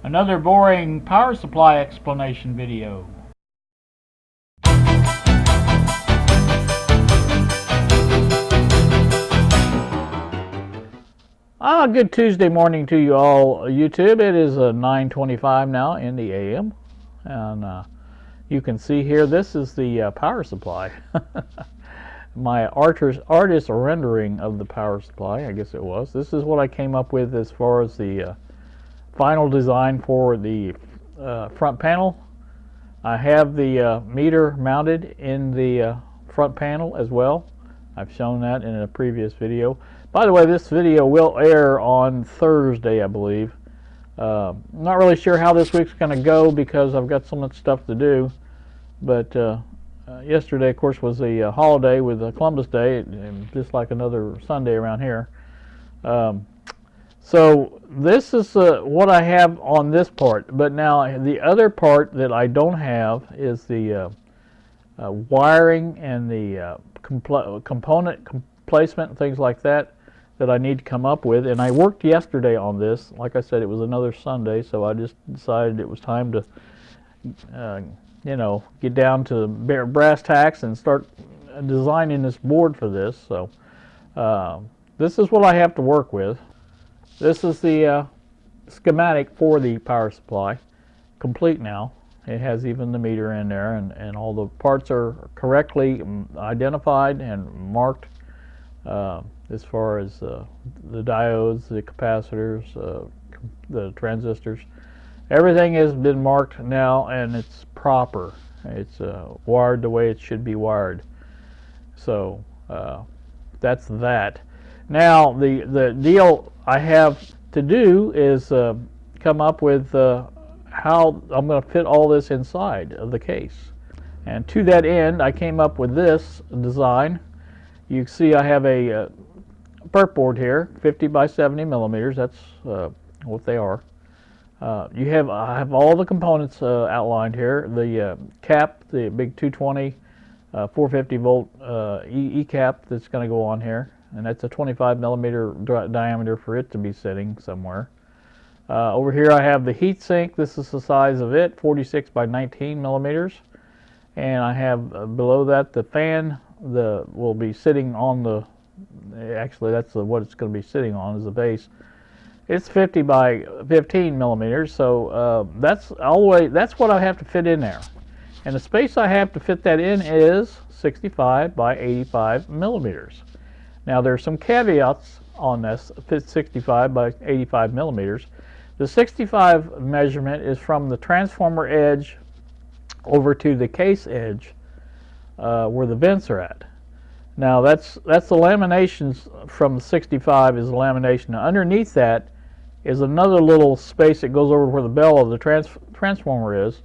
Another boring power supply explanation video. Good Tuesday morning to you all, YouTube. It is 9:25 now in the AM, and you can see here this is the power supply. My artist rendering of the power supply, I guess it was. This is what I came up with as far as the final design for the front panel. I have the meter mounted in the front panel as well. I've shown that in a previous video. By the way, this video will air on Thursday, I believe. Not really sure how this week's going to go because I've got so much stuff to do. But yesterday, of course, was a holiday with Columbus Day, and just like another Sunday around here. So this is what I have on this part. But now the other part that I don't have is the wiring and the component placement and things like that I need to come up with. And I worked yesterday on this. Like I said, it was another Sunday, so I just decided it was time to get down to brass tacks and start designing this board for this. So this is what I have to work with. This is the schematic for the power supply, complete now. It has even the meter in there, and all the parts are correctly identified and marked as far as the diodes, the capacitors, the transistors. Everything has been marked now, and it's proper. It's wired the way it should be wired. So that's that. Now the deal I have to do is come up with how I'm going to fit all this inside of the case. And to that end, I came up with this design. You see I have a perk board here, 50 by 70 millimeters. That's what they are. I have all the components outlined here. The cap, the big 220 450 volt E cap that's going to go on here, and that's a 25 millimeter diameter for it to be sitting somewhere. Over here I have the heat sink. This is the size of it, 46 by 19 millimeters. And I have below that the fan will be sitting on the, actually that's what it's going to be sitting on is the base. It's 50 by 15 millimeters, so that's what I have to fit in there. And the space I have to fit that in is 65 by 85 millimeters. Now there's some caveats on this, fit 65 by 85 millimeters. The 65 measurement is from the transformer edge over to the case edge where the vents are at. Now that's the laminations from the 65 is the lamination. Now underneath that is another little space that goes over where the bell of the transformer is,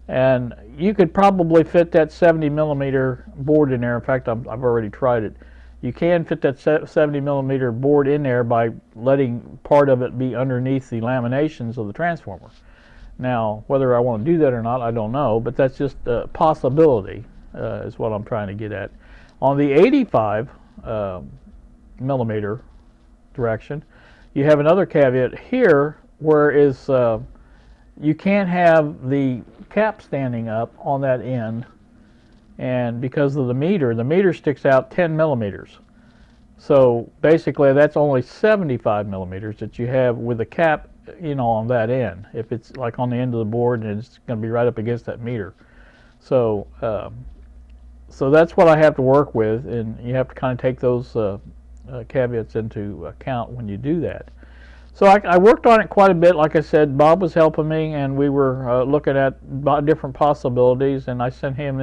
and you could probably fit that 70 millimeter board in there. In fact, I've already tried it. You can fit that 70 millimeter board in there by letting part of it be underneath the laminations of the transformer. Now, whether I want to do that or not, I don't know, but that's just a possibility, is what I'm trying to get at. On the 85 millimeter direction, you have another caveat here, where you can't have the cap standing up on that end, and because of the meter sticks out 10 millimeters. So basically that's only 75 millimeters that you have with the cap, on that end. If it's like on the end of the board, and it's going to be right up against that meter. So so that's what I have to work with, and you have to kind of take those caveats into account when you do that. So I worked on it quite a bit. Like I said, Bob was helping me, and we were looking at different possibilities, and I sent him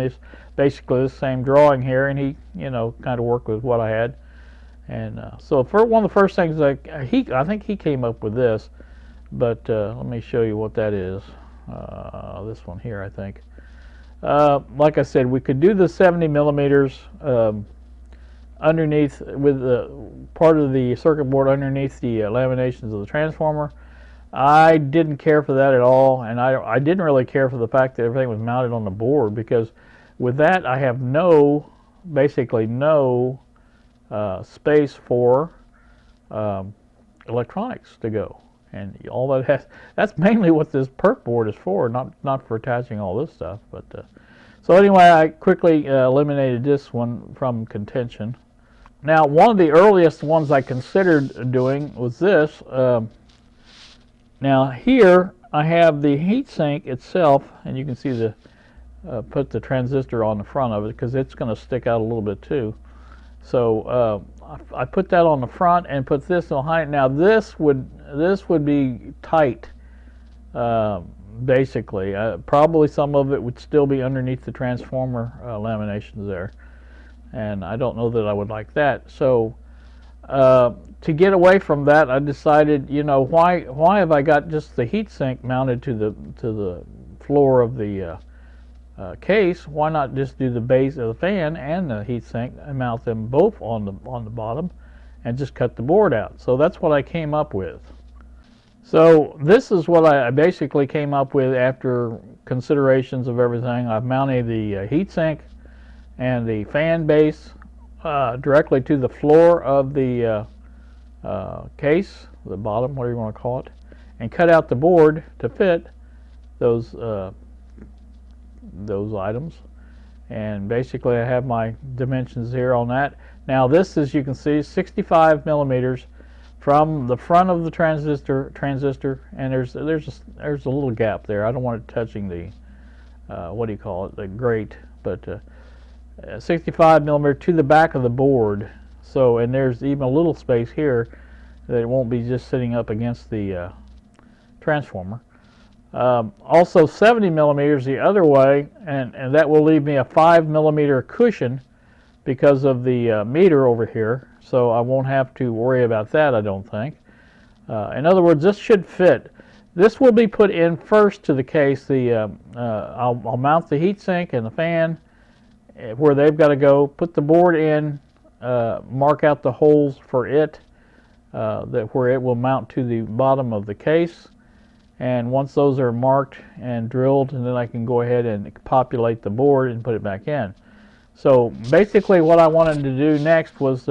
basically the same drawing here, and he kind of worked with what I had. And so for one of the first things, I think he came up with this, but let me show you what that is. This one here, I think. Like I said, we could do the 70 millimeters underneath, with the part of the circuit board underneath the laminations of the transformer. I didn't care for that at all, and I didn't really care for the fact that everything was mounted on the board, because with that I have basically no space for electronics to go. And all that has, that's mainly what this perk board is for, not for attaching all this stuff. But so anyway, I quickly eliminated this one from contention. Now, one of the earliest ones I considered doing was this. Now here I have the heatsink itself, and you can see the put the transistor on the front of it because it's going to stick out a little bit too. So I put that on the front and put this behind. Now this would be tight, basically. Probably some of it would still be underneath the transformer laminations there, and I don't know that I would like that. So to get away from that, I decided, you know, why have I got just the heatsink mounted to the floor of the case? Why not just do the base of the fan and the heatsink and mount them both on the bottom, and just cut the board out? So that's what I came up with. So this is what I basically came up with after considerations of everything. I've mounted the heatsink and the fan base directly to the floor of the case, the bottom, whatever you want to call it, and cut out the board to fit those items. And basically I have my dimensions here on that. Now this is, you can see, 65 millimeters from the front of the transistor, and there's a little gap there. I don't want it touching the what do you call it, the grate, but 65 millimeter to the back of the board. So, and there's even a little space here that it won't be just sitting up against the transformer. Also 70 millimeters the other way, and that will leave me a 5 millimeter cushion because of the meter over here, so I won't have to worry about that, I don't think. In other words, this should fit. This will be put in first to the case. I'll mount the heatsink and the fan where they've got to go, put the board in, mark out the holes for it, where it will mount to the bottom of the case. And once those are marked and drilled, and then I can go ahead and populate the board and put it back in. So basically what I wanted to do next was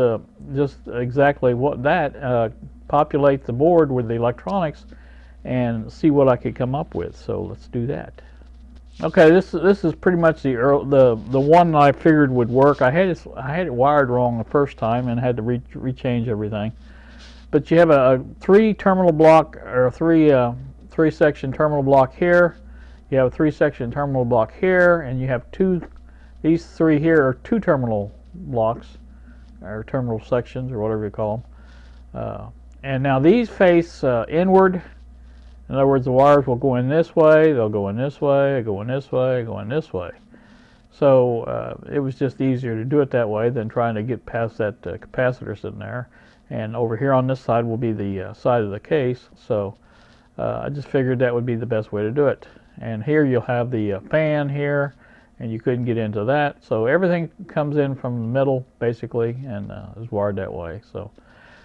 just exactly what that, populate the board with the electronics and see what I could come up with. So let's do that. Okay, this is pretty much the one that I figured would work. I had it wired wrong the first time and had to rechange everything. But you have a three terminal block, or three section terminal block here. You have a 3-section terminal block here, and you have these three here are 2 terminal blocks, or terminal sections, or whatever you call them. And now these face inward. In other words, the wires will go in this way, they'll go in this way, go in this way, go in this way. So it was just easier to do it that way than trying to get past that capacitor sitting there. And over here on this side will be the side of the case. So I just figured that would be the best way to do it. And here you'll have the fan here, and you couldn't get into that. So everything comes in from the middle, basically, and is wired that way. So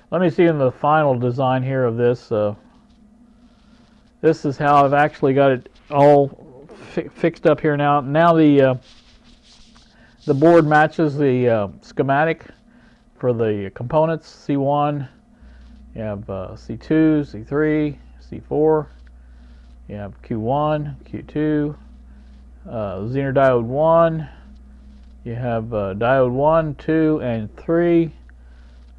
let me see in the final design here of this. This is how I've actually got it all fixed up here now. Now the board matches the schematic for the components. C1, you have C2, C3, C4, you have Q1, Q2, Zener diode 1, you have diode 1, 2, and 3,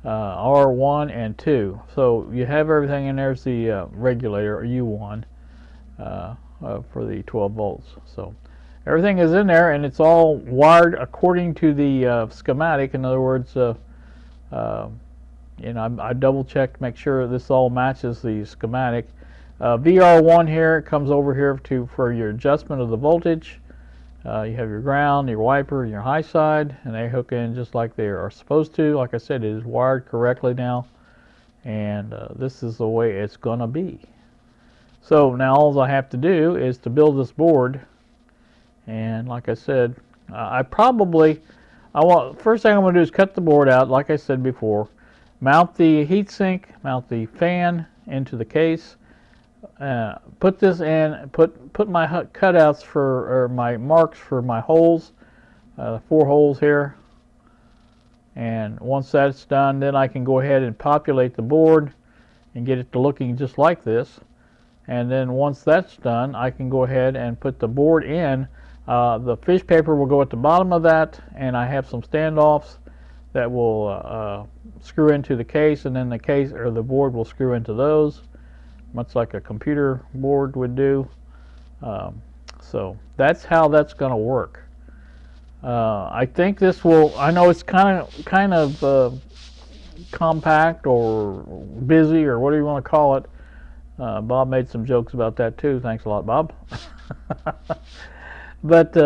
R1 and 2. So you have everything in there. There's the regulator, or U1, for the 12 volts. So everything is in there, and it's all wired according to the schematic. In other words, you know, I double checked to make sure this all matches the schematic. VR1 here comes over here for your adjustment of the voltage. You have your ground, your wiper, your high side, and they hook in just like they are supposed to. Like I said, it is wired correctly now, and this is the way it's gonna be. So now all I have to do is to build this board, and like I said, first thing I'm gonna do is cut the board out, like I said before, mount the heatsink, mount the fan into the case, put this in, put my cutouts or my marks for my holes, 4 holes here, and once that's done, then I can go ahead and populate the board and get it to looking just like this. And then once that's done, I can go ahead and put the board in. The fish paper will go at the bottom of that, and I have some standoffs that will screw into the case, and then the case or the board will screw into those, much like a computer board would do. So that's how that's going to work. I think this will. I know it's kind of compact or busy or whatever you want to call it. Bob made some jokes about that too. Thanks a lot, Bob. But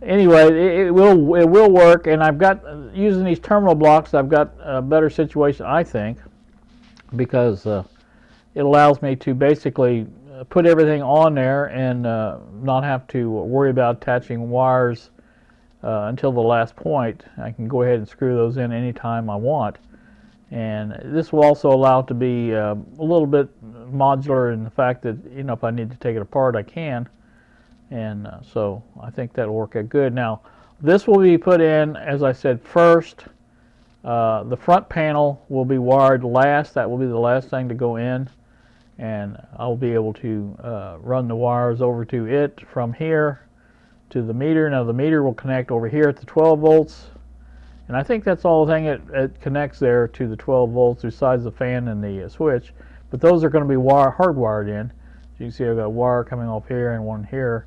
anyway, it will work, and I've got, using these terminal blocks, I've got a better situation, I think, because it allows me to basically put everything on there and not have to worry about attaching wires until the last point. I can go ahead and screw those in anytime I want. And this will also allow it to be a little bit modular in the fact that, if I need to take it apart, I can. And so I think that'll work out good. Now, this will be put in, as I said, first. The front panel will be wired last. That will be the last thing to go in. And I'll be able to run the wires over to it from here to the meter. Now, the meter will connect over here at the 12 volts. And I think that's all the thing it connects there to the 12 volts besides the fan and the switch. But those are going to be hardwired in. So you can see I've got a wire coming off here and one here.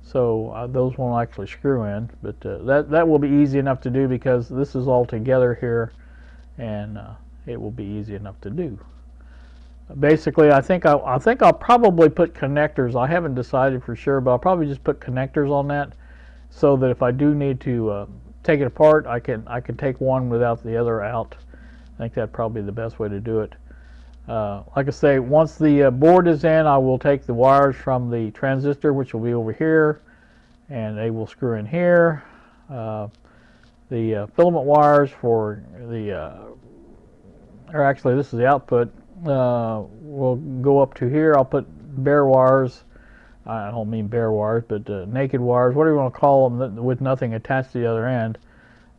So those won't actually screw in. But that will be easy enough to do because this is all together here. And it will be easy enough to do. Basically, I think I'll probably put connectors. I haven't decided for sure, but I'll probably just put connectors on that so that if I do need to take it apart, I can take one without the other out. I think that'd probably be the best way to do it. Like I say, once the board is in, I will take the wires from the transistor, which will be over here, and they will screw in here. The filament wires for the, or actually this is the output, will go up to here. I'll put bare wires. I don't mean bare wires, but naked wires, whatever you want to call them, with nothing attached to the other end,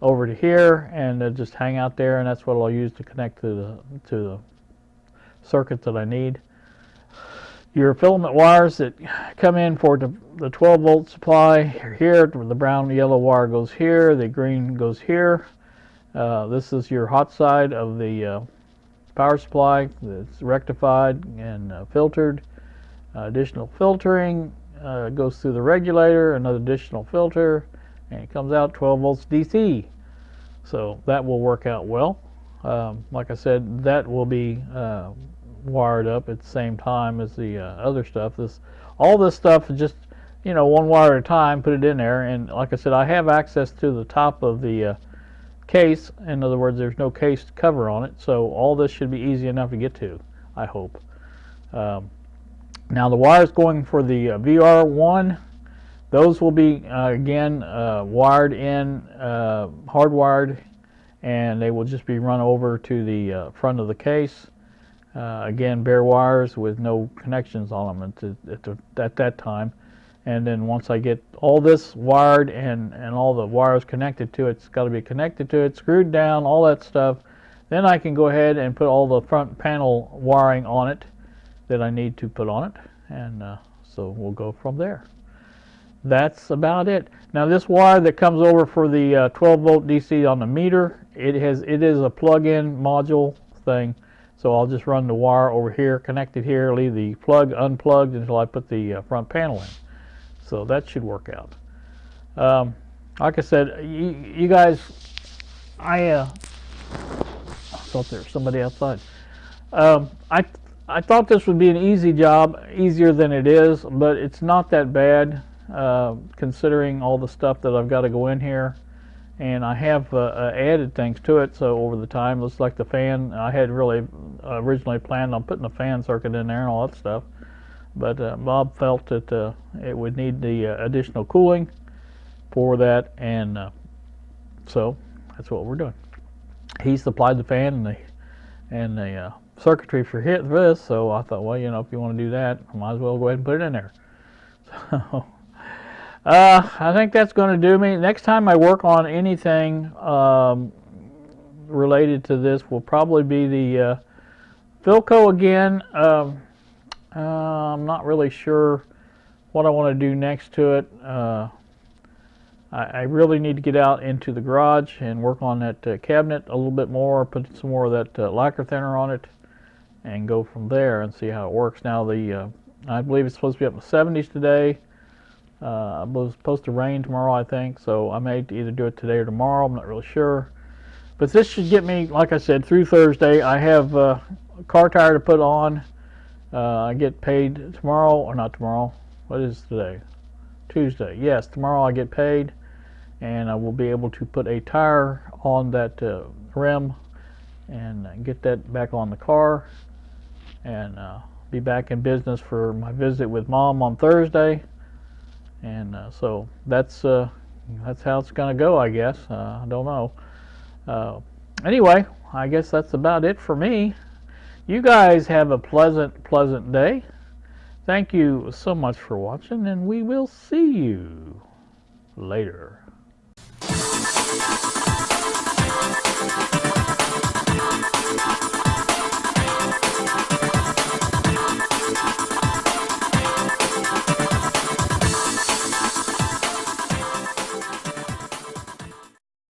over to here, and just hang out there, and that's what I'll use to connect to the circuit that I need. Your filament wires that come in for the 12 volt supply are here. The brown and yellow wire goes here, the green goes here. This is your hot side of the power supply that's rectified and filtered. Additional filtering goes through the regulator, another additional filter, and it comes out 12 volts DC. So that will work out well. Like I said, that will be wired up at the same time as the other stuff. All this stuff is just, one wire at a time, put it in there. And like I said, I have access to the top of the case. In other words, there's no case cover on it. So all this should be easy enough to get to, I hope. Now the wires going for the VR1, those will be again wired in, hardwired, and they will just be run over to the front of the case. Again, bare wires with no connections on them at that time. And then once I get all this wired and all the wires connected to it, it's got to be connected to it, screwed down, all that stuff. Then I can go ahead and put all the front panel wiring on it that I need to put on it, and so we'll go from there. That's about it. Now this wire that comes over for the 12 volt DC on the meter, it is a plug-in module thing, so I'll just run the wire over here, connect it here, leave the plug unplugged until I put the front panel in. So that should work out. Like I said, you guys, I thought there was somebody outside. I thought this would be an easy job, easier than it is, but it's not that bad considering all the stuff that I've got to go in here. And I have added things to it, so over the time, looks like the fan, I had really originally planned on putting a fan circuit in there and all that stuff. But Bob felt that it would need the additional cooling for that, and so that's what we're doing. He supplied the fan and the circuitry for this, so I thought, well, if you want to do that, I might as well go ahead and put it in there. So I think that's going to do me. Next time I work on anything related to this will probably be the Philco again. I'm not really sure what I want to do next to it. I really need to get out into the garage and work on that cabinet a little bit more, put some more of that lacquer thinner on it, and go from there and see how it works. Now I believe it's supposed to be up in the 70s today. It was supposed to rain tomorrow, I think, so I may either do it today or tomorrow. I'm not really sure. But this should get me, like I said, through Thursday. I have a car tire to put on. I get paid tomorrow, or not tomorrow. What is today? Tuesday. Yes, tomorrow I get paid, and I will be able to put a tire on that rim and get that back on the car, and be back in business for my visit with Mom on Thursday. And so that's how it's gonna go, I guess. I don't know. Anyway, I guess that's about it for me. You guys have a pleasant day. Thank you so much for watching, and we will see you later.